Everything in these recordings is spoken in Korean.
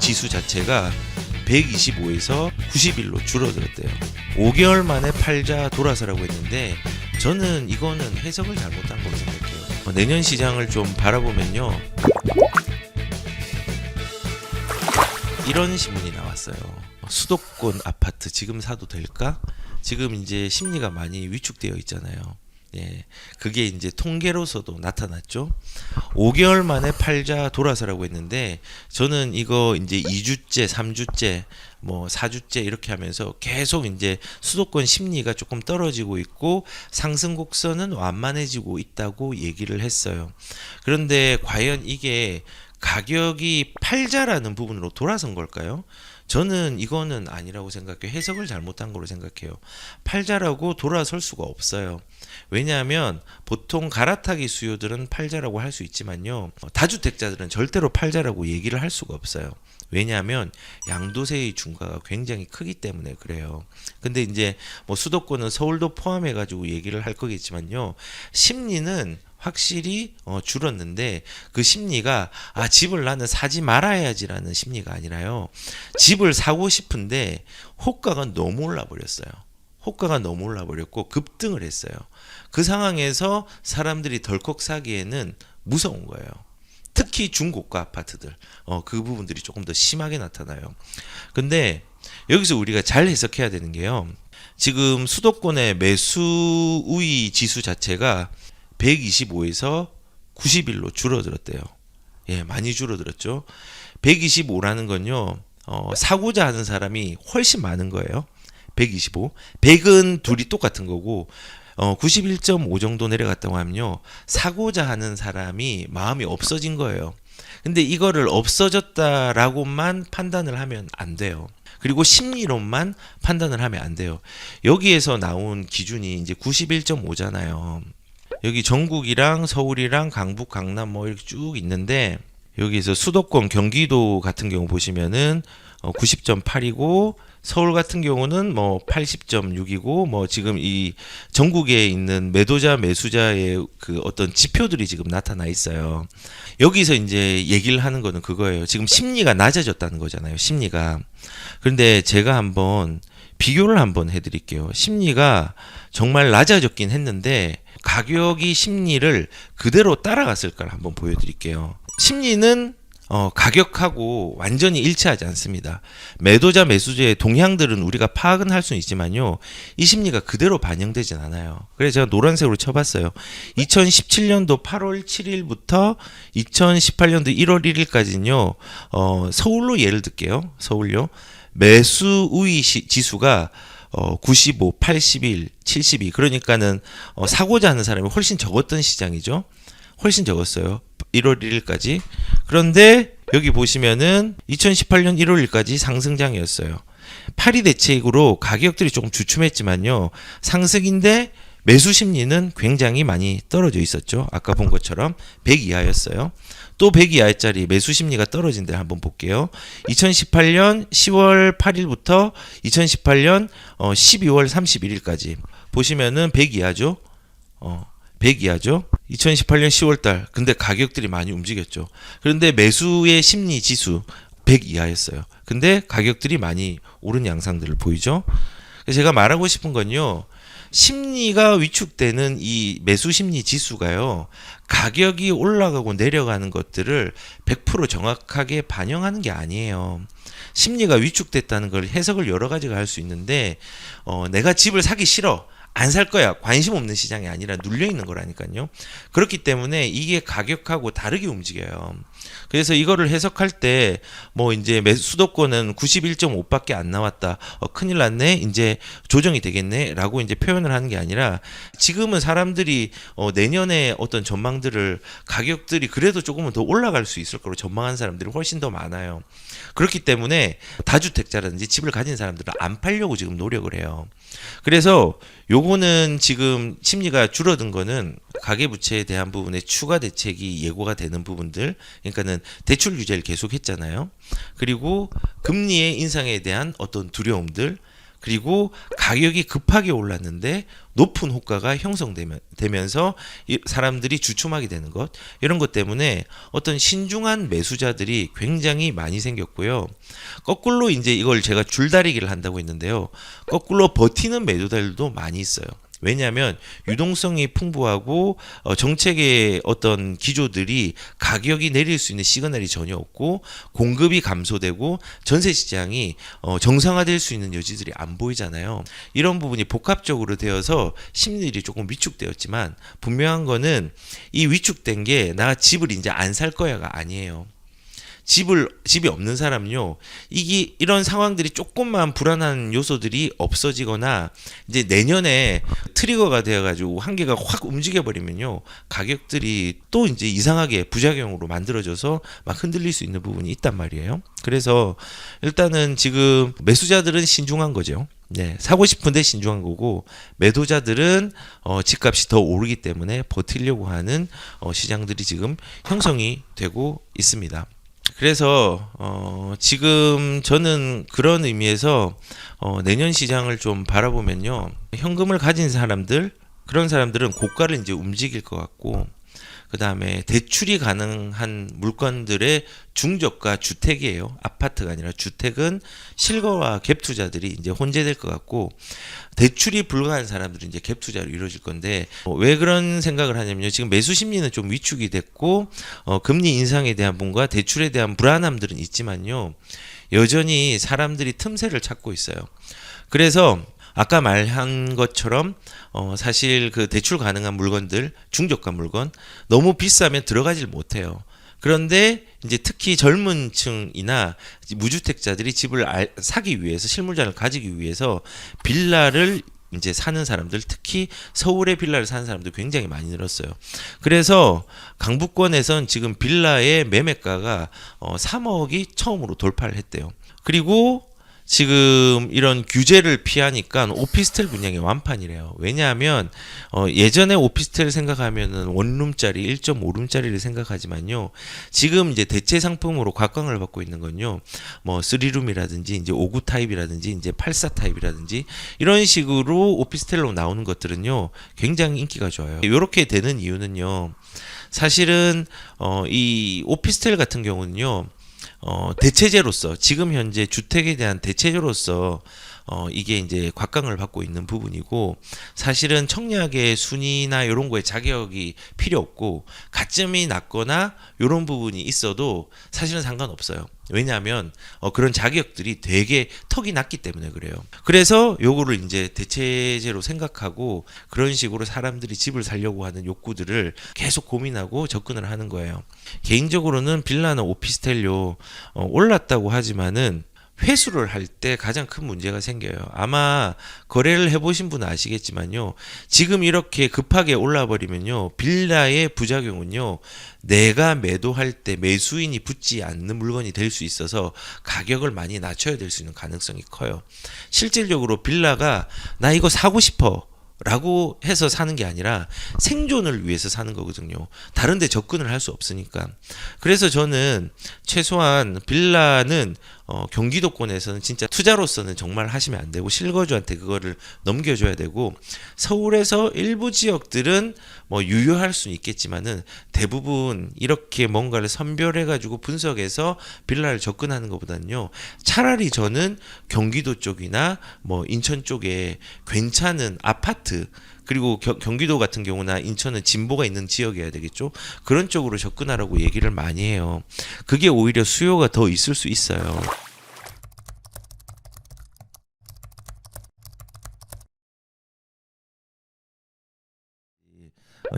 지수 자체가 125에서 90일로 줄어들었대요. 5개월 만에 팔자 돌아서라고 했는데 저는 이거는 해석을 잘못한 거로 생각해요. 내년 시장을 좀 바라보면요, 이런 신문이 나왔어요. 수도권 아파트 지금 사도 될까? 지금 이제 심리가 많이 위축되어 있잖아요. 예, 그게 이제 통계로서도 나타났죠. 5개월 만에 팔자 돌아서라고 했는데 저는 이거 이제 2주째, 3주째, 뭐 4주째 이렇게 하면서 계속 이제 수도권 심리가 조금 떨어지고 있고 상승 곡선은 완만해지고 있다고 얘기를 했어요. 그런데 과연 이게 가격이 팔자라는 부분으로 돌아선 걸까요? 저는 이거는 아니라고 생각해요. 해석을 잘못한 거로 생각해요. 팔자라고 돌아설 수가 없어요. 왜냐하면 보통 갈아타기 수요들은 팔자라고 할 수 있지만요, 다주택자들은 절대로 팔자라고 얘기를 할 수가 없어요. 왜냐하면 양도세의 중과가 굉장히 크기 때문에 그래요. 근데 이제 뭐 수도권은 서울도 포함해 가지고 얘기를 할 거겠지만요, 심리는 확실히 줄었는데 그 심리가 집을 나는 사지 말아야지라는 심리가 아니라요, 집을 사고 싶은데 호가가 너무 올라 버렸어요. 호가가 너무 올라 버렸고 급등을 했어요. 그 상황에서 사람들이 덜컥 사기에는 무서운 거예요. 특히 중고가 아파트들, 그 부분들이 조금 더 심하게 나타나요. 근데 여기서 우리가 잘 해석해야 되는 게요, 지금 수도권의 매수 우위 지수 자체가 125에서 90일로 줄어들었대요. 예, 많이 줄어들었죠. 125라는 건요, 사고자 하는 사람이 훨씬 많은 거예요. 125. 100은 둘이 똑같은 거고, 91.5 정도 내려갔다고 하면요, 사고자 하는 사람이 마음이 없어진 거예요. 근데 이거를 없어졌다라고만 판단을 하면 안 돼요. 그리고 심리론만 판단을 하면 안 돼요. 여기에서 나온 기준이 이제 91.5잖아요. 여기 전국이랑 서울이랑 강북, 강남 뭐 이렇게 쭉 있는데, 여기에서 수도권, 경기도 같은 경우 보시면은 90.8이고 서울 같은 경우는 뭐 80.6이고 뭐 지금 이 전국에 있는 매도자, 매수자의 그 어떤 지표들이 지금 나타나 있어요. 여기서 이제 얘기를 하는 거는 그거예요. 지금 심리가 낮아졌다는 거잖아요. 심리가. 그런데 제가 한번 비교를 한번 해드릴게요. 심리가 정말 낮아졌긴 했는데 가격이 심리를 그대로 따라갔을까를 한번 보여드릴게요. 심리는 가격하고 완전히 일치하지 않습니다. 매도자 매수자의 동향들은 우리가 파악은 할 수는 있지만요, 이 심리가 그대로 반영되진 않아요. 그래서 제가 노란색으로 쳐봤어요. 2017년도 8월 7일부터 2018년도 1월 1일까지는요 서울로 예를 들게요. 서울요, 매수 우위 지수가 95, 81, 72, 그러니까는 사고자 하는 사람이 훨씬 적었던 시장이죠. 훨씬 적었어요. 1월 1일까지. 그런데 여기 보시면은 2018년 1월 1일까지 상승장이었어요. 파리 대책으로 가격들이 조금 주춤했지만요, 상승인데 매수 심리는 굉장히 많이 떨어져 있었죠. 아까 본 것처럼 100 이하였어요. 또 100 이하짜리 매수 심리가 떨어진 데를 한번 볼게요. 2018년 10월 8일부터 2018년 12월 31일까지 보시면은 100 이하죠. 100 이하죠. 2018년 10월달. 근데 가격들이 많이 움직였죠. 그런데 매수의 심리 지수 100 이하였어요. 근데 가격들이 많이 오른 양상들을 보이죠. 그래서 제가 말하고 싶은 건요, 심리가 위축되는 이 매수 심리 지수가요, 가격이 올라가고 내려가는 것들을 100% 정확하게 반영하는 게 아니에요. 심리가 위축됐다는 걸 해석을 여러 가지가 할 수 있는데, 내가 집을 사기 싫어, 안 살 거야, 관심 없는 시장이 아니라 눌려 있는 거라니까요. 그렇기 때문에 이게 가격하고 다르게 움직여요. 그래서 이거를 해석할 때 뭐 이제 수도권은 91.5밖에 안 나왔다, 큰일 났네, 이제 조정이 되겠네라고 이제 표현을 하는 게 아니라, 지금은 사람들이 내년에 어떤 전망들을 가격들이 그래도 조금은 더 올라갈 수 있을 거로 전망하는 사람들이 훨씬 더 많아요. 그렇기 때문에 다주택자라든지 집을 가진 사람들은 안 팔려고 지금 노력을 해요. 그래서 요거는 지금 심리가 줄어든 거는 가계부채에 대한 부분에 추가 대책이 예고가 되는 부분들, 그러니까는 대출 규제를 계속 했잖아요. 그리고 금리의 인상에 대한 어떤 두려움들, 그리고 가격이 급하게 올랐는데 높은 호가가 형성되면서 사람들이 주춤하게 되는 것, 이런 것 때문에 어떤 신중한 매수자들이 굉장히 많이 생겼고요. 거꾸로 이제 이걸 제가 줄다리기를 한다고 했는데요. 거꾸로 버티는 매도자들도 많이 있어요. 왜냐하면 유동성이 풍부하고 정책의 어떤 기조들이 가격이 내릴 수 있는 시그널이 전혀 없고 공급이 감소되고 전세 시장이 정상화될 수 있는 여지들이 안 보이잖아요. 이런 부분이 복합적으로 되어서 심리들이 조금 위축되었지만 분명한 거는 이 위축된 게 나 집을 이제 안 살 거야가 아니에요. 집이 없는 사람은요, 이런 상황들이 조금만 불안한 요소들이 없어지거나 이제 내년에 트리거가 되어가지고 한계가 확 움직여버리면요, 가격들이 또 이제 이상하게 부작용으로 만들어져서 막 흔들릴 수 있는 부분이 있단 말이에요. 그래서 일단은 지금 매수자들은 신중한 거죠. 네, 사고 싶은데 신중한 거고, 매도자들은 집값이 더 오르기 때문에 버티려고 하는 시장들이 지금 형성이 되고 있습니다. 그래서 지금 저는 그런 의미에서 내년 시장을 좀 바라보면요, 현금을 가진 사람들, 그런 사람들은 고가를 이제 움직일 것 같고, 그 다음에 대출이 가능한 물건들의 중저가 주택이에요. 아파트가 아니라 주택은 실거와 갭 투자들이 이제 혼재될 것 같고, 대출이 불가한 사람들은 이제 갭 투자로 이루어질 건데, 왜 그런 생각을 하냐면요, 지금 매수 심리는 좀 위축이 됐고 금리 인상에 대한 부분과 대출에 대한 불안함들은 있지만요, 여전히 사람들이 틈새를 찾고 있어요. 그래서 아까 말한 것처럼 사실 그 대출 가능한 물건들, 중저가 물건 너무 비싸면 들어가질 못해요. 그런데 이제 특히 젊은 층이나 무주택자들이 집을 사기 위해서, 실물자를 가지기 위해서 빌라를 이제 사는 사람들, 특히 서울의 빌라를 사는 사람들 굉장히 많이 늘었어요. 그래서 강북권에선 지금 빌라의 매매가가 3억이 처음으로 돌파를 했대요. 그리고 지금 이런 규제를 피하니까 오피스텔 분양이 완판이래요. 왜냐하면 예전에 오피스텔 생각하면은 원룸짜리, 1.5룸짜리를 생각하지만요, 지금 이제 대체 상품으로 곽광을 받고 있는 건요, 뭐 3룸이라든지 이제 5구 타입이라든지 이제 84 타입이라든지 이런 식으로 오피스텔로 나오는 것들은요, 굉장히 인기가 좋아요. 이렇게 되는 이유는요, 사실은 이 오피스텔 같은 경우는요, 대체제로서, 지금 현재 주택에 대한 대체제로서 이게 이제 곽강을 받고 있는 부분이고, 사실은 청약의 순위나 이런 거에 자격이 필요 없고 가점이 낮거나 이런 부분이 있어도 사실은 상관없어요. 왜냐하면 그런 자격들이 되게 턱이 낮기 때문에 그래요. 그래서 요거를 이제 대체제로 생각하고 그런 식으로 사람들이 집을 살려고 하는 욕구들을 계속 고민하고 접근을 하는 거예요. 개인적으로는 빌라나 오피스텔요, 올랐다고 하지만은 회수를 할 때 가장 큰 문제가 생겨요. 아마 거래를 해보신 분은 아시겠지만요, 지금 이렇게 급하게 올라버리면요, 빌라의 부작용은요, 내가 매도할 때 매수인이 붙지 않는 물건이 될 수 있어서 가격을 많이 낮춰야 될 수 있는 가능성이 커요. 실질적으로 빌라가 나 이거 사고 싶어 라고 해서 사는 게 아니라 생존을 위해서 사는 거거든요. 다른 데 접근을 할 수 없으니까. 그래서 저는 최소한 빌라는 경기도권에서는 진짜 투자로서는 정말 하시면 안 되고, 실거주한테 그거를 넘겨줘야 되고, 서울에서 일부 지역들은 뭐 유효할 수는 있겠지만은 대부분 이렇게 뭔가를 선별해가지고 분석해서 빌라를 접근하는 것보다는요, 차라리 저는 경기도 쪽이나 뭐 인천 쪽에 괜찮은 아파트, 그리고 경기도 같은 경우나 인천은 진보가 있는 지역이어야 되겠죠. 그런 쪽으로 접근하라고 얘기를 많이 해요. 그게 오히려 수요가 더 있을 수 있어요.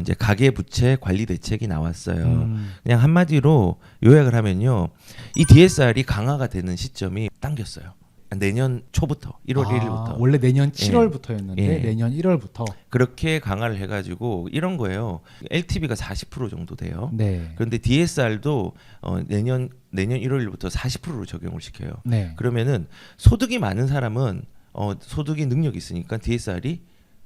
이제 가계부채 관리 대책이 나왔어요. 그냥 한마디로 요약을 하면요, 이 DSR이 강화가 되는 시점이 당겼어요. 내년 초부터, 1월 1일부터. 원래 내년 7월부터였는데 예. 내년 1월부터 그렇게 강화를 해가지고 이런 거예요. LTV가 40% 정도 돼요. 네. 그런데 DSR도 내년 1월부터 40%로 적용을 시켜요. 네. 그러면은 소득이 많은 사람은 소득이 능력이 있으니까 DSR이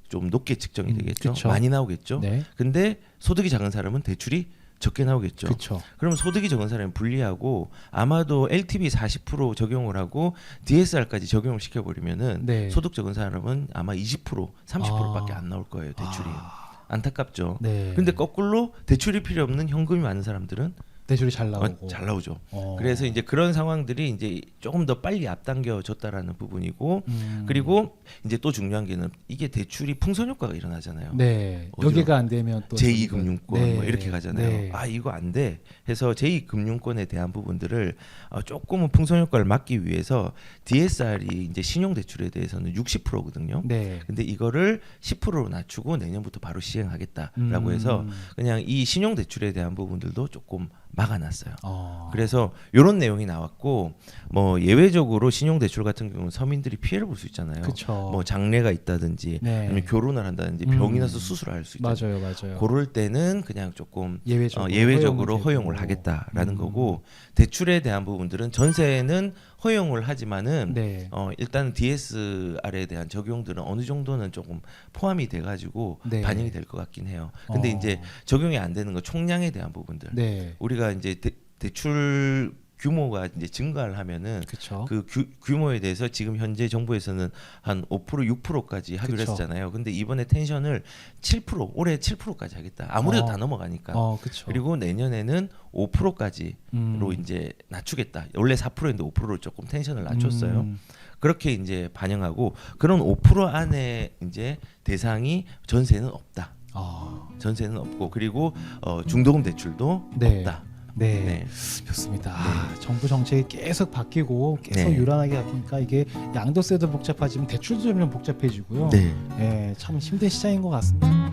좀 높게 측정이 되겠죠. 그쵸. 많이 나오겠죠. 네. 근데 소득이 작은 사람은 대출이 적게 나오겠죠. 그렇죠. 그럼 소득이 적은 사람이 불리하고 아마도 LTV 40% 적용을 하고 DSR까지 적용을 시켜버리면은 네. 소득 적은 사람은 아마 20% 30%밖에 아. 안 나올 거예요. 대출이. 아. 안타깝죠. 네. 근데 거꾸로 대출이 필요 없는 현금이 많은 사람들은 대출이 잘 나오고. 잘 나오죠. 어. 그래서 이제 그런 상황들이 이제 조금 더 빨리 앞당겨졌다라는 부분이고 음. 그리고 이제 또 중요한 게는 이게 대출이 풍선 효과가 일어나잖아요. 네. 어디로? 여기가 안 되면 또 제2금융권 네. 뭐 이렇게 가잖아요. 네. 아 이거 안 돼. 해서 제2금융권에 대한 부분들을 조금은 풍선 효과를 막기 위해서 DSR이 이제 신용대출에 대해서는 60%거든요. 네. 근데 이거를 10%로 낮추고 내년부터 바로 시행하겠다라고 해서 그냥 이 신용대출에 대한 부분들도 조금 막아놨어요. 그래서 이런 내용이 나왔고 뭐 예외적으로 신용대출 같은 경우는 서민들이 피해를 볼 수 있잖아요. 그쵸. 뭐 장래가 있다든지 네. 아니면 결혼을 한다든지 병이 나서 수술을 할 수 있잖아요. 맞아요. 그럴 때는 그냥 조금 예외적으로 허용을 하겠다라는 거고 대출에 대한 부분들은 전세는 허용을 하지만은 네. 일단 DSR에 대한 적용들은 어느 정도는 조금 포함이 돼가지고 네. 반영이 될 것 같긴 해요. 근데 이제 적용이 안 되는 거 총량에 대한 부분들. 네. 우리가 이제 대출 규모가 이제 증가를 하면은 그렇죠. 그 규모에 대해서 지금 현재 정부에서는 한 5% 6%까지 하기로 그쵸. 했었잖아요. 근데 이번에 텐션을 7% 올해 7%까지 하겠다. 아무래도 다 넘어가니까. 그렇죠. 그리고 내년에는 5%까지로 이제 낮추겠다. 원래 4%인데 5%로 조금 텐션을 낮췄어요. 그렇게 이제 반영하고 그런 5% 안에 이제 대상이 전세는 없다. 전세는 없고 그리고 중도금 대출도 네. 없다. 네. 네. 좋습니다. 정부 정책이 계속 바뀌고 계속 네. 유란하게 바뀌니까 이게 양도세도 복잡하지만 대출도 점점 복잡해지고요. 네. 네, 참 힘든 시장인 것 같습니다.